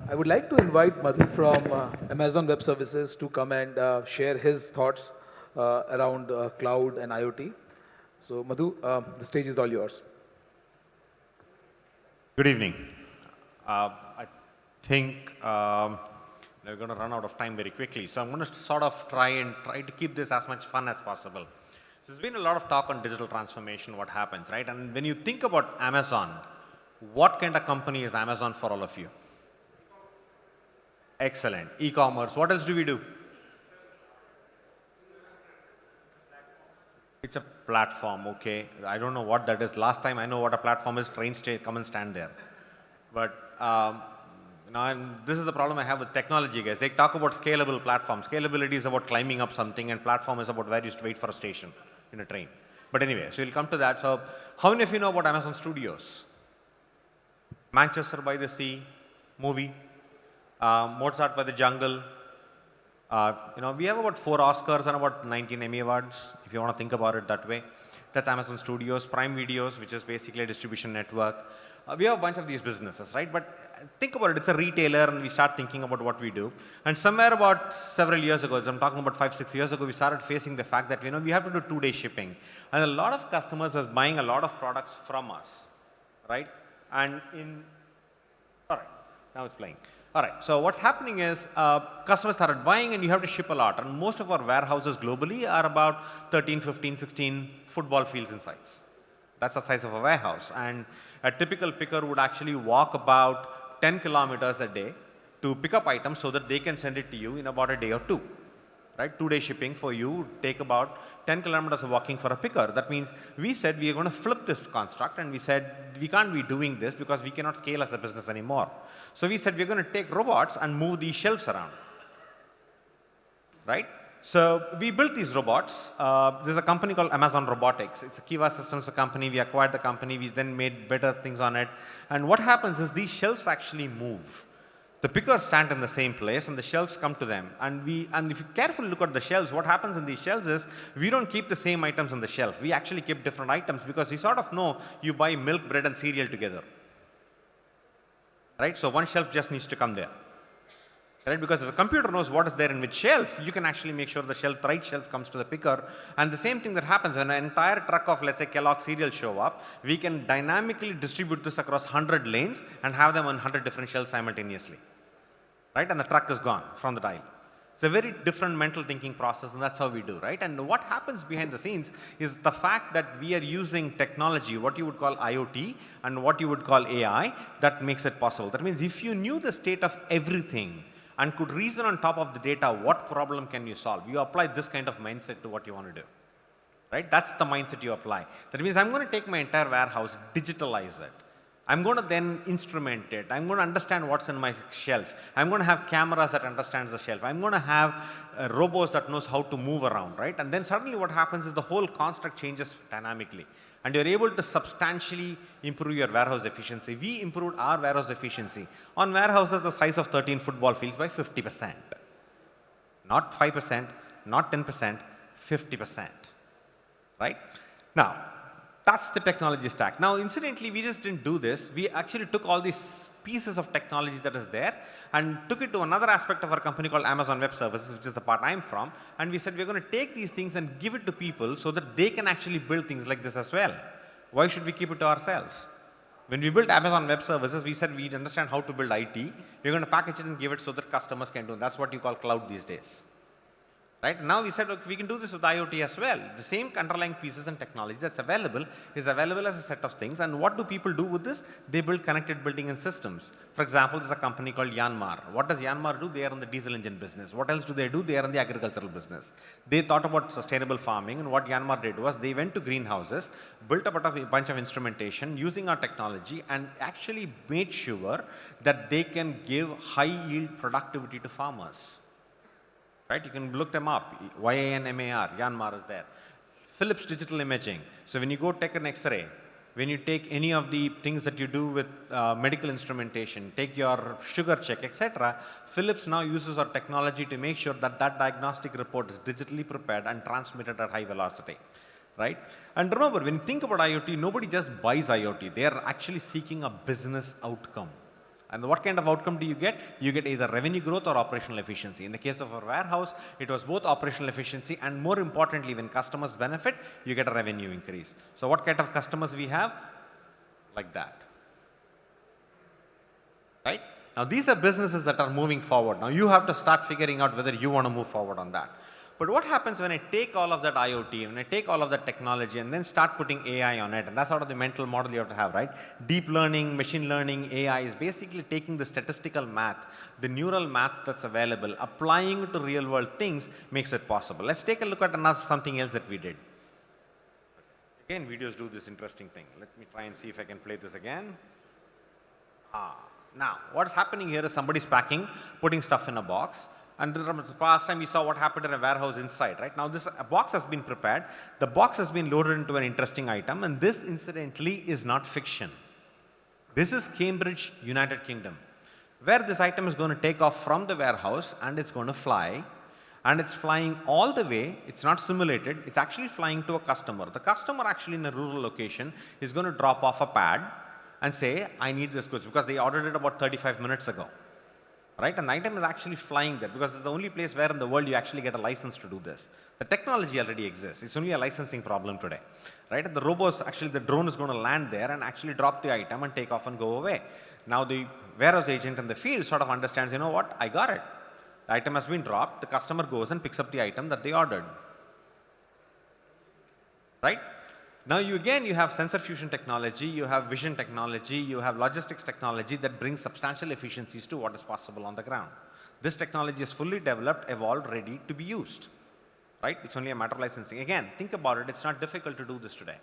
I would like to invite Madhu from Amazon Web Services to come and share his thoughts around cloud and IoT. So, Madhu, the stage is all yours. Good evening. I think we're going to run out of time very quickly, so I'm going to sort of try to keep this as much fun as possible. So there's been a lot of talk on digital transformation, what happens, right? And when you think about Amazon, what kind of company is Amazon for all of you? Excellent. E-commerce. What else do we do? It's a platform, okay. I don't know what that is. Last time I know what a platform is, train stay, come and stand there. But and this is the problem I have with technology, guys. They talk about scalable platforms. Scalability is about climbing up something, and platform is about where you used to wait for a station in a train. But anyway, so we'll come to that. So how many of you know about Amazon Studios? Manchester by the Sea, movie, Mozart by the Jungle. We have about 4 Oscars and about 19 Emmy Awards, if you want to think about it that way. That's Amazon Studios, Prime Videos, which is basically a distribution network. We have a bunch of these businesses, right? But think about it, it's a retailer, and we start thinking about what we do. And somewhere about several years ago, so I'm talking about 5-6 years ago, we started facing the fact that, we have to do 2-day shipping. And a lot of customers were buying a lot of products from us, right? And all right, now it's playing. All right, so what's happening is customers started buying, and you have to ship a lot. And most of our warehouses globally are about 13, 15, 16 football fields in size. That's the size of a warehouse. And a typical picker would actually walk about 10 kilometers a day to pick up items so that they can send it to you in about a day or 2. Right? 2-day shipping for you take about 10 kilometers of walking for a picker. That means we said we are going to flip this construct, and we said we can't be doing this because we cannot scale as a business anymore. So we said we're going to take robots and move these shelves around. Right? So we built these robots. There's a company called Amazon Robotics. It's a Kiva Systems company. We acquired the company. We then made better things on it. And what happens is these shelves actually move. The pickers stand in the same place, and the shelves come to them. And if you carefully look at the shelves, what happens in these shelves is we don't keep the same items on the shelf. We actually keep different items because we sort of know you buy milk, bread, and cereal together. Right? So one shelf just needs to come there. Right? Because if the computer knows what is there in which shelf, you can actually make sure the right shelf comes to the picker. And the same thing that happens when an entire truck of, let's say, Kellogg cereal show up, we can dynamically distribute this across 100 lanes and have them on 100 different shelves simultaneously. Right? And the truck is gone from the aisle. It's a very different mental thinking process, and that's how we do, right? And what happens behind the scenes is the fact that we are using technology, what you would call IoT and what you would call AI, that makes it possible. That means if you knew the state of everything and could reason on top of the data, what problem can you solve? You apply this kind of mindset to what you want to do, right? That's the mindset you apply. That means I'm going to take my entire warehouse, digitalize it. I'm going to then instrument it. I'm going to understand what's in my shelf. I'm going to have cameras that understands the shelf. I'm going to have robots that knows how to move around, right? And then suddenly what happens is the whole construct changes dynamically. And you're able to substantially improve your warehouse efficiency. We improved our warehouse efficiency on warehouses the size of 13 football fields by 50%. Not 5%, not 10%, 50%. Right? Now, that's the technology stack. Now, incidentally, we just didn't do this. We actually took all these pieces of technology that is there and took it to another aspect of our company called Amazon Web Services, which is the part I'm from. And we said we're going to take these things and give it to people so that they can actually build things like this as well. Why should we keep it to ourselves? When we built Amazon Web Services, we said we understand how to build IT. We're going to package it and give it so that customers can do it. That's what you call cloud these days. Right? Now we said, look, we can do this with IoT as well. The same underlying pieces and technology that's available is available as a set of things. And what do people do with this? They build connected building and systems. For example, there's a company called Yanmar. What does Yanmar do? They are in the diesel engine business. What else do? They are in the agricultural business. They thought about sustainable farming, and what Yanmar did was they went to greenhouses, built a bunch of instrumentation using our technology, and actually made sure that they can give high yield productivity to farmers. Right? You can look them up. YANMAR, Yanmar is there. Philips Digital Imaging. So when you go take an X-ray, when you take any of the things that you do with medical instrumentation, take your sugar check, etc., Philips now uses our technology to make sure that that diagnostic report is digitally prepared and transmitted at high velocity. Right? And remember, when you think about IoT, nobody just buys IoT. They are actually seeking a business outcome. And what kind of outcome do you get? You get either revenue growth or operational efficiency. In the case of our warehouse, it was both operational efficiency and more importantly, when customers benefit, you get a revenue increase. So what kind of customers we have? Like that. Right? Now these are businesses that are moving forward. Now you have to start figuring out whether you want to move forward on that. But what happens when I take all of that IoT, when I take all of that technology and then start putting AI on it, and that's sort of the mental model you have to have, right? Deep learning, machine learning, AI is basically taking the statistical math, the neural math that's available, applying it to real world things makes it possible. Let's take a look at something else that we did. Again, videos do this interesting thing. Let me try and see if I can play this again. Now, what's happening here is somebody's packing, putting stuff in a box. And the past time we saw what happened in a warehouse inside, right? Now this box has been prepared. The box has been loaded into an interesting item, and this incidentally is not fiction. This is Cambridge, United Kingdom, where this item is going to take off from the warehouse and it's going to fly. And it's flying all the way, it's not simulated, it's actually flying to a customer. The customer actually in a rural location is going to drop off a pad and say, I need this goods, because they ordered it about 35 minutes ago. Right? And the item is actually flying there because it's the only place where in the world you actually get a license to do this. The technology already exists. It's only a licensing problem today. Right? And the robots, actually the drone is going to land there and actually drop the item and take off and go away. Now the warehouse agent in the field sort of understands, you know what, I got it. The item has been dropped. The customer goes and picks up the item that they ordered. Right? Now you have sensor fusion technology, you have vision technology, you have logistics technology that brings substantial efficiencies to what is possible on the ground. This technology is fully developed, evolved, ready to be used. Right? It's only a matter of licensing. Again, think about it, it's not difficult to do this today.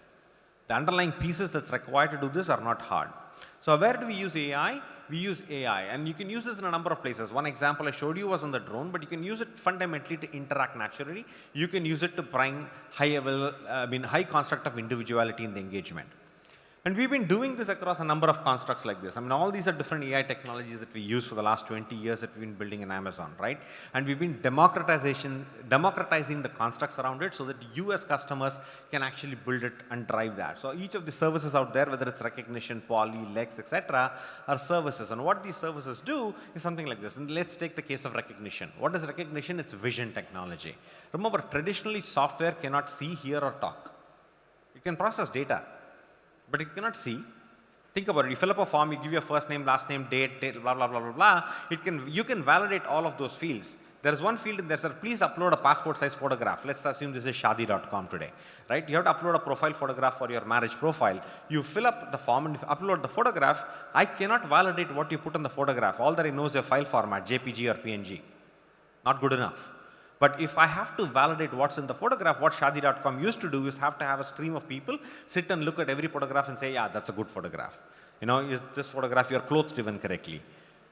The underlying pieces that's required to do this are not hard. So where do we use AI? We use AI, and you can use this in a number of places. One example I showed you was on the drone, but you can use it fundamentally to interact naturally. You can use it to bring high construct of individuality in the engagement. And we've been doing this across a number of constructs like this. I mean, all these are different AI technologies that we use for the last 20 years that we've been building in Amazon, right? And we've been democratizing the constructs around it so that you as customers can actually build it and drive that. So each of the services out there, whether it's recognition, poly, Lex, etc., are services. And what these services do is something like this. And let's take the case of recognition. What is recognition? It's vision technology. Remember, traditionally software cannot see, hear, or talk. It can process data, but it cannot see. Think about it. You fill up a form, you give your first name, last name, date, blah, blah, blah, blah, blah. You can validate all of those fields. There is one field in there, sir, please upload a passport size photograph. Let's assume this is shadi.com today, right? You have to upload a profile photograph for your marriage profile. You fill up the form and upload the photograph. I cannot validate what you put in the photograph. All that I know is your file format, JPG or PNG. Not good enough. But if I have to validate what's in the photograph, what shadi.com used to do is have to have a stream of people sit and look at every photograph and say, yeah, that's a good photograph. You know, is this photograph you're clothed even correctly?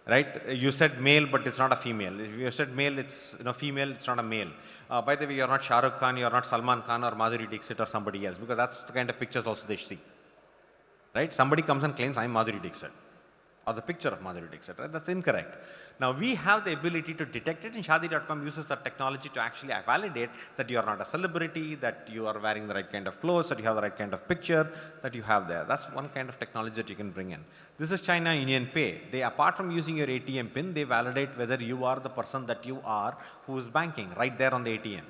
Right? You said male, but it's not a female. If you said male, it's female, it's not a male. By the way, you're not Shah Rukh Khan, you're not Salman Khan or Madhuri Dixit or somebody else, because that's the kind of pictures also they see. Right? Somebody comes and claims, I'm Madhuri Dixit, or the picture of Madhuri Dixit, right? That's incorrect. Now we have the ability to detect it, and Shadi.com uses that technology to actually validate that you are not a celebrity, that you are wearing the right kind of clothes, that you have the right kind of picture that you have there. That's one kind of technology that you can bring in. This is China Union Pay. They, apart from using your ATM pin, they validate whether you are the person that you are who is banking right there on the ATM.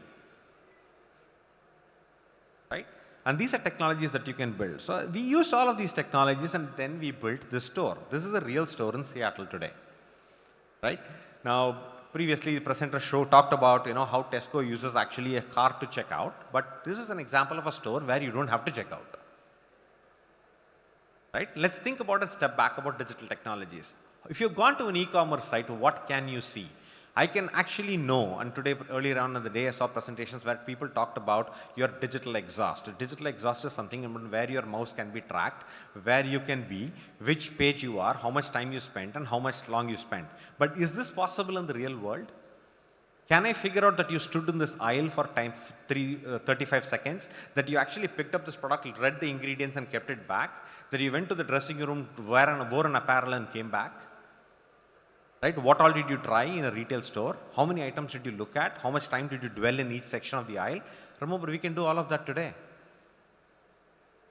Right? And these are technologies that you can build. So we used all of these technologies and then we built this store. This is a real store in Seattle today. Right? Now, previously the presenter talked about how Tesco uses actually a cart to check out, but this is an example of a store where you don't have to check out. Right? Let's think about and step back about digital technologies. If you've gone to an e-commerce site, what can you see? I can actually know, and today earlier on in the day I saw presentations where people talked about your digital exhaust. Digital exhaust is something where your mouse can be tracked, where you can be, which page you are, how much time you spent, and how much long you spent. But is this possible in the real world? Can I figure out that you stood in this aisle for 35 seconds, that you actually picked up this product, read the ingredients and kept it back, that you went to the dressing room, wore an apparel and came back? Right? What all did you try in a retail store? How many items did you look at? How much time did you dwell in each section of the aisle? Remember, we can do all of that today.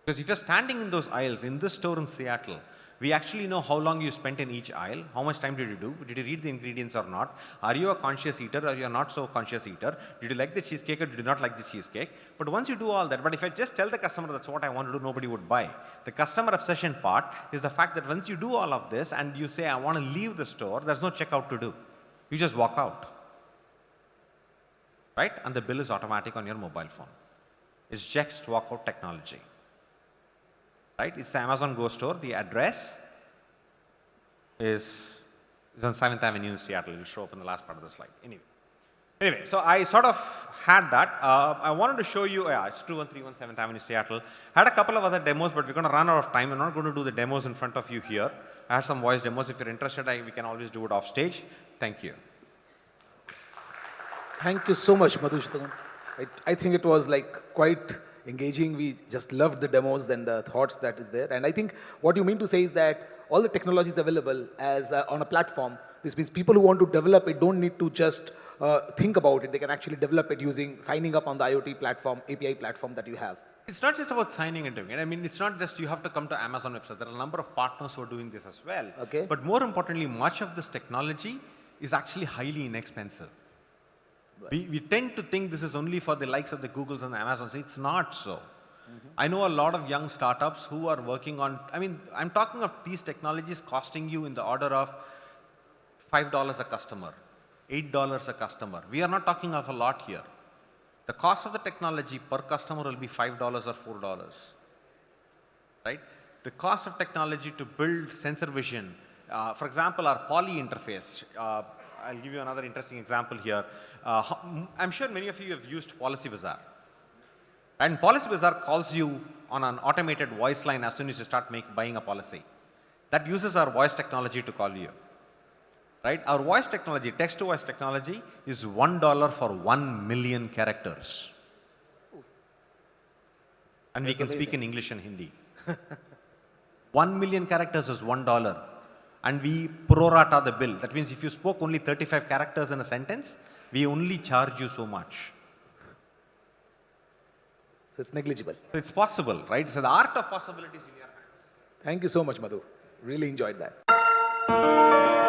Because if you're standing in those aisles in this store in Seattle, We actually know how long you spent in each aisle, how much time did you do, did you read the ingredients or not, are you a conscious eater or you are not so conscious eater, did you like the cheesecake or did you not like the cheesecake. But once you do all that, but if I just tell the customer that's what I want to do, nobody would buy. The customer obsession part is the fact that once you do all of this and you say, I want to leave the store, there's no checkout to do. You just walk out. Right? And the bill is automatic on your mobile phone. It's just walkout technology. Right? It's the Amazon Go store. The address is on 7th Avenue in Seattle. It will show up in the last part of the slide. Anyway, so I sort of had that. I wanted to show you, it's 2131 7th Avenue, Seattle. I had a couple of other demos, but we're going to run out of time. I'm not going to do the demos in front of you here. I had some voice demos. If you're interested, we can always do it off stage. Thank you. Thank you so much, Madhusudan. I think it was like quite engaging. We just loved the demos and the thoughts that is there. And I think what you mean to say is that all the technology is available as on a platform. This means people who want to develop it don't need to just think about it. They can actually develop it using signing up on the IoT platform, API platform that you have. It's not just about signing and doing it. I mean, it's not just you have to come to Amazon website. There are a number of partners who are doing this as well. Okay. But more importantly, much of this technology is actually highly inexpensive. We tend to think this is only for the likes of the Googles and the Amazons. It's not so. I know a lot of young startups who are working on, I'm talking of these technologies costing you in the order of $5 a customer, $8 a customer. We are not talking of a lot here. The cost of the technology per customer will be $5 or $4. Right? The cost of technology to build sensor vision, for example, our poly interface. I'll give you another interesting example here. I'm sure many of you have used Policy Bazaar. And Policy Bazaar calls you on an automated voice line as soon as you start buying a policy. That uses our voice technology to call you. Right? Our voice technology, text-to-voice technology, is $1 for 1 million characters. And we can speak in English and Hindi. 1 million characters is $1. And we prorata the bill. That means if you spoke only 35 characters in a sentence, we only charge you so much. So it's negligible. So it's possible, right? So the art of possibilities in your hands. Thank you so much, Madhu. Really enjoyed that.